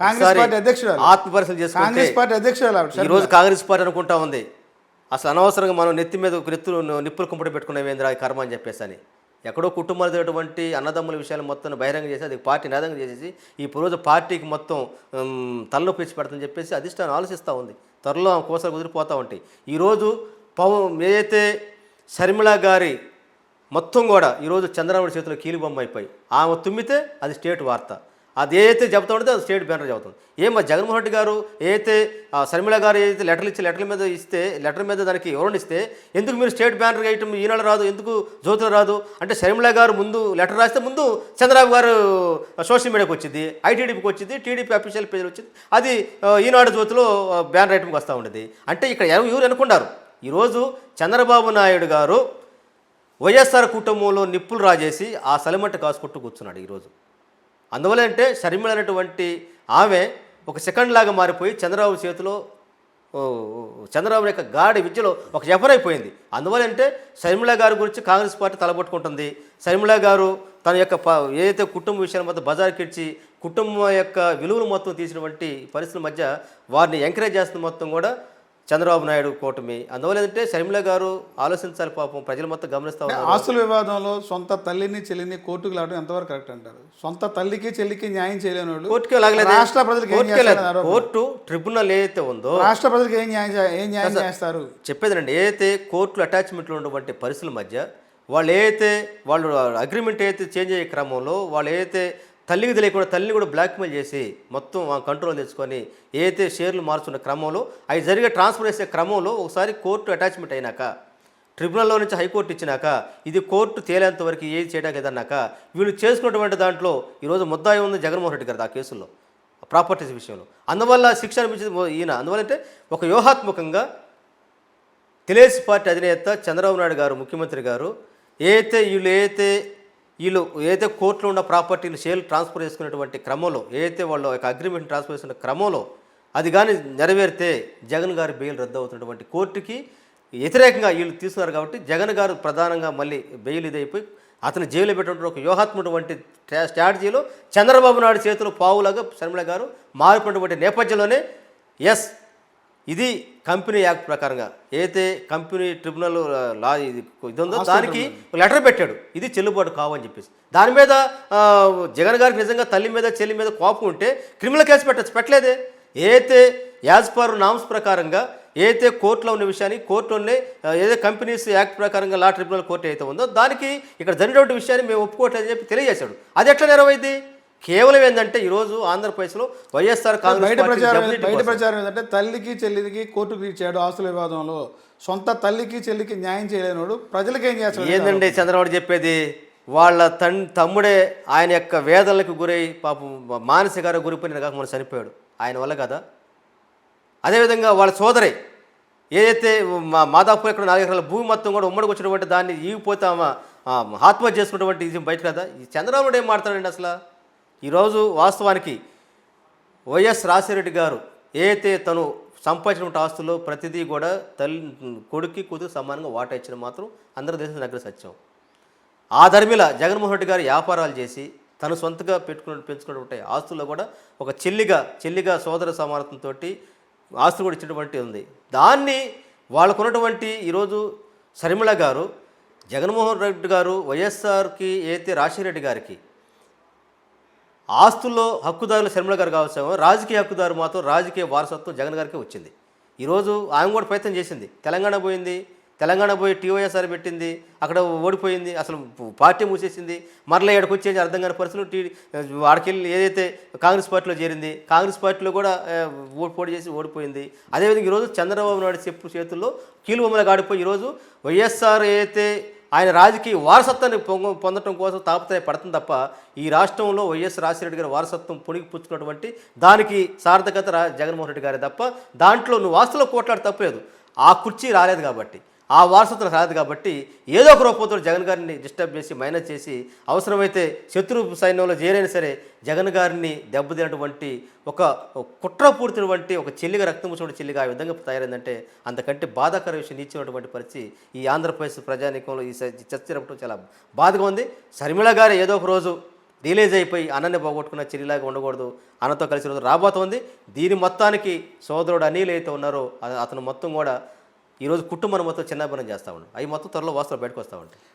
Congress party అధ్యక్షురాలు ఆత్మపరిశీలన చేసుకుంటే Congress party అధ్యక్షురాలు ఈరోజు కాంగ్రెస్ పార్టీ అనుకుంటా ఉంది అసలు అనవసరంగా మనం నెత్తి మీద నిప్పులు కుంపటి పెట్టుకునేవేంద్ర ఈ కర్మ అని చెప్పేసి అని ఎక్కడో కుటుంబాలటువంటి అన్నదమ్ముల విషయాలు మొత్తం బహిరంగ చేసి అది పార్టీ నిదాంగా చేసేసి ఈ రోజు పార్టీకి మొత్తం తలనొప్పి ఇచ్చి పెడతామని చెప్పేసి అధిష్టానం ఆలోచిస్తూ ఉంది. త్వరలో ఆమె కోసాలు కుదిరిపోతూ ఉంటాయి. ఈరోజు ఏదైతే షర్మిళ గారి మొత్తం కూడా ఈరోజు చంద్రబాబు చేతిలో కీలుబొమ్మ అయిపోయి ఆమె తుమ్మితే అది స్టేట్ వార్త, అది ఏదైతే చెబుతా ఉంటే అది స్టేట్ బ్యానర్ చెబుతుంది. ఏమో జగన్మోహన్ రెడ్డి గారు ఏదైతే షర్మిళ గారు ఏదైతే లెటర్ల మీద ఇస్తే లెటర్ మీద దానికి వివరణ ఇస్తే ఎందుకు మీరు స్టేట్ బ్యానర్ వేయటం ఈనాడు రాదు, ఎందుకు జ్యోతిలో రాదు అంటే షర్మిళ గారు ముందు లెటర్ రాస్తే ముందు చంద్రబాబు గారు సోషల్ మీడియాకి వచ్చింది, ఐటీడీపీకి వచ్చింది, టీడీపీ అఫీషియల్ పేజ్ వచ్చింది, అది ఈనాడు జ్యోతిలో బ్యానర్ ఐటమ్కి వస్తూ ఉండేది. అంటే ఇక్కడ ఎవరు అనుకున్నారు ఈరోజు చంద్రబాబు నాయుడు గారు వైఎస్ఆర్ కుటుంబంలో నిప్పులు రాజేసి ఆ సలిమంట కాసుకుంటూ కూర్చున్నాడు ఈరోజు. అందువల్ల అంటే షర్మిళ అనేటువంటి ఆమె ఒక సెకండ్ లాగా మారిపోయి చంద్రబాబు చేతిలో చంద్రబాబు యొక్క గాడి విద్యలో ఒక ఎఫరైపోయింది. అందువల్ల అంటే షర్మిళ గారి గురించి కాంగ్రెస్ పార్టీ తలబట్టుకుంటుంది. షర్మిళ గారు తన యొక్క ఏదైతే కుటుంబ విషయాల మధ్య బజార్కిడ్చి కుటుంబం యొక్క విలువలు మొత్తం తీసినటువంటి పరిస్థితుల మధ్య వారిని ఎంకరేజ్ చేస్తున్న మొత్తం కూడా చంద్రబాబు నాయుడు కూటమి. అందువల్ల ఏంటంటే షర్మిళ గారు ఆలోచించాలి, పాపం ప్రజలు మొత్తం గమనిస్తూ ఉన్నారు. ఆస్తుల వివాదంలో సొంత తల్లిని చెల్లిని కోర్టుకు లాగడం ఎంతవరకు కరెక్ట్ అంటారు? సొంత తల్లికి చెల్లికి న్యాయం చేయలేని వాళ్ళు కోర్టుకే లాగలేదు. రాష్ట్ర ప్రజలకు కోర్టు ట్రిబ్యునల్ ఏదైతే ఉందో రాష్ట్ర ప్రజలకు ఏం న్యాయం చేస్తారు చెప్పేదండి. ఏదైతే కోర్టులు అటాచ్మెంట్లో ఉన్నటువంటి పరిస్థితుల మధ్య వాళ్ళు అగ్రిమెంట్ ఏదైతే చేంజ్ అయ్యే క్రమంలో వాళ్ళు ఏదైతే తల్లికి తెలియకుండా తల్లిని కూడా బ్లాక్మెయిల్ చేసి మొత్తం కంట్రోల్ తెచ్చుకొని ఏదైతే షేర్లు మార్చుకున్న క్రమంలో అవి జరిగే ట్రాన్స్ఫర్ చేసే క్రమంలో ఒకసారి కోర్టు అటాచ్మెంట్ అయినాక ట్రిబ్యునల్లో నుంచి హైకోర్టు ఇచ్చినాక ఇది కోర్టు తేలేంత వరకు ఏది చేయడానికి ఏదన్నాక వీళ్ళు చేసుకున్నటువంటి దాంట్లో ఈరోజు ముద్దాయి ఉంది జగన్మోహన్ రెడ్డి గారు ఆ కేసుల్లో ప్రాపర్టీస్ విషయంలో. అందువల్ల శిక్ష అనిపించింది ఈయన. అందువల్ల అంటే ఒక వ్యూహాత్మకంగా తెలుగుదేశం పార్టీ అధినేత చంద్రబాబు నాయుడు గారు ముఖ్యమంత్రి గారు వీళ్ళు ఏదైతే కోర్టులో ఉన్న ప్రాపర్టీలు షేర్లు ట్రాన్స్ఫర్ చేసుకునేటువంటి క్రమంలో ఏదైతే వాళ్ళు ఒక అగ్రిమెంట్ ట్రాన్స్ఫర్ చేసుకునే క్రమంలో అది కానీ నెరవేరితే జగన్ గారి బెయిల్ రద్దు అవుతున్నటువంటి కోర్టుకి వ్యతిరేకంగా వీళ్ళు తీసుకున్నారు. కాబట్టి జగన్ గారు ప్రధానంగా మళ్ళీ బెయిల్ ఇదైపోయి అతను జైలు పెట్టినటువంటి ఒక వ్యూహాత్మకటువంటి స్ట్రాటజీలో చంద్రబాబు నాయుడు చేతిలో పావులాగా షర్మిళ గారు మారిపోయినటువంటి నేపథ్యంలోనే ఇది కంపెనీ యాక్ట్ ప్రకారంగా ఏదైతే కంపెనీ ట్రిబ్యునల్ లా ఇది ఉందో దానికి లెటర్ పెట్టాడు, ఇది చెల్లుబాటు కావని చెప్పేసి. దాని మీద జగన్ గారికి నిజంగా తల్లి మీద చెల్లి మీద కోపం ఉంటే క్రిమినల్ కేసు పెట్టలేదే. ఏదైతే యాజ్ పర్ నామ్స్ ప్రకారంగా ఏదైతే కోర్టులో ఉన్న విషయాన్ని కోర్టులోనే ఏదైతే కంపెనీస్ యాక్ట్ ప్రకారంగా లా ట్రిబ్యునల్ కోర్టు అయితే ఉందో దానికి ఇక్కడ జరిగినటువంటి విషయాన్ని మేము ఒప్పుకోవట్లేదని చెప్పి తెలియజేశాడు. అది ఎట్లా నెరవైంది? కేవలం ఏంటంటే ఈరోజు ఆంధ్రప్రదేశ్లో వైఎస్ఆర్ కాంగ్రెస్ బయట ప్రచారం ఏంటంటే తల్లికి చెల్లికి కోర్టుకు ఇచ్చాడు ఆస్తుల వివాదంలో, సొంత తల్లికి చెల్లికి న్యాయం చేయలేనోడు ప్రజలకు ఏం చేస్తాడు? ఏందండి చంద్రబాబు చెప్పేది? వాళ్ళ తమ్ముడే ఆయన యొక్క వేదనలకు గురై పాపం మానసిక గురిపోయిన కాక మనం చనిపోయాడు ఆయన వల్ల కదా. అదేవిధంగా వాళ్ళ సోదరి ఏదైతే మాదాపూర్ ఎక్కడ 4 ఎకరాల భూమి మొత్తం కూడా ఉమ్మడికి వచ్చినటువంటి దాన్ని ఈగిపోతే ఆమె ఆత్మహత్య చేసుకున్నటువంటి ఇది బయట కదా. ఈ చంద్రబాబు ఏం మాట్లాడండి అసలు? ఈరోజు వాస్తవానికి వైఎస్ రాజశేఖర గారు ఏదైతే తను సంపాదించినటువంటి ఆస్తుల్లో ప్రతిదీ కూడా కొడుక్కి కూతురు సమానంగా వాటా ఇచ్చిన మాత్రం అందరూ తెలిసిన దగ్గర సత్యం. ఆ ధర్మిల జగన్మోహన్ రెడ్డి గారు వ్యాపారాలు చేసి తను సొంతగా పెంచుకున్నటువంటి ఆస్తుల్లో కూడా ఒక చెల్లిగా సోదర సమానత్వంతో ఆస్తులు కూడా ఇచ్చినటువంటి ఉంది. దాన్ని వాళ్ళకున్నటువంటి ఈరోజు షర్మిళ గారు జగన్మోహన్ రెడ్డి గారు వైఎస్ఆర్కి ఏదైతే రాజశేఖర రెడ్డి గారికి ఆస్తుల్లో హక్కుదారులు షర్మిళ గారు కావచ్చామో రాజకీయ హక్కుదారు మాత్రం రాజకీయ వారసత్వం జగన్ గారికి వచ్చింది. ఈరోజు ఆమె కూడా ప్రయత్నం చేసింది. తెలంగాణ పోయి టీవైఎస్ఆర్ పెట్టింది, అక్కడ ఓడిపోయింది, అసలు పార్టీ మూసేసింది. మరలా ఇక్కడికి వచ్చేది అర్థం కాని పరిస్థితులు వాడికెళ్ళి ఏదైతే కాంగ్రెస్ పార్టీలో చేరింది, కాంగ్రెస్ పార్టీలో కూడా పోటీ చేసి ఓడిపోయింది. అదేవిధంగా ఈరోజు చంద్రబాబు నాయుడు చేతుల్లో కీలుబొమ్మలు గాడిపోయి ఈరోజు వైఎస్ఆర్ ఏదైతే ఆయన రాజకీయ వారసత్వాన్ని పొందడం కోసం తాపత్రయపడుతుంది తప్ప ఈ రాష్ట్రంలో వైఎస్ రాజశేఖర రెడ్డి గారి వారసత్వం పుణికి పుచ్చుకున్నటువంటి దానికి సార్థకత జగన్మోహన్ రెడ్డి గారే తప్ప దాంట్లో నువ్వు ఆస్తులో కోట్లాడు తప్పలేదు. ఆ కుర్చీ రాలేదు కాబట్టి ఆ వారసత్వం రాలేదు కాబట్టి ఏదో ఒక రూపంతో జగన్ గారిని డిస్టర్బ్ చేసి మైనస్ చేసి అవసరమైతే శత్రు సైన్యంలో చేరైనా సరే జగన్ గారిని దెబ్బతినటువంటి ఒక కుట్రపూర్తినటువంటి ఒక చెల్లిగా రక్తం పూసినటువంటి చెల్లిగా ఆ విధంగా తయారైందంటే అంతకంటే బాధాకర విషయం ఇచ్చినటువంటి పరిస్థితి ఈ ఆంధ్రప్రదేశ్ ప్రజానీకంలో ఈ చర్చ జరపడం చాలా బాధగా ఉంది. షర్మిళ గారు ఏదో ఒక రోజు రియలైజ్ అయిపోయి అన్నని పోగొట్టుకున్న చెల్లిలాగా ఉండకూడదు, అన్నతో కలిసి రోజు రాబోతోంది. దీని మొత్తానికి సోదరుడు అనిల్ అయితే ఉన్నారో అతను మొత్తం కూడా ఈరోజు కుటుంబాన్ని మొత్తం చిన్నాభిన్నం చేస్తూ ఉన్నాడు. అవి మొత్తం త్వరలో వాస్తవాలు బయటకు వస్తూ ఉంటాయి.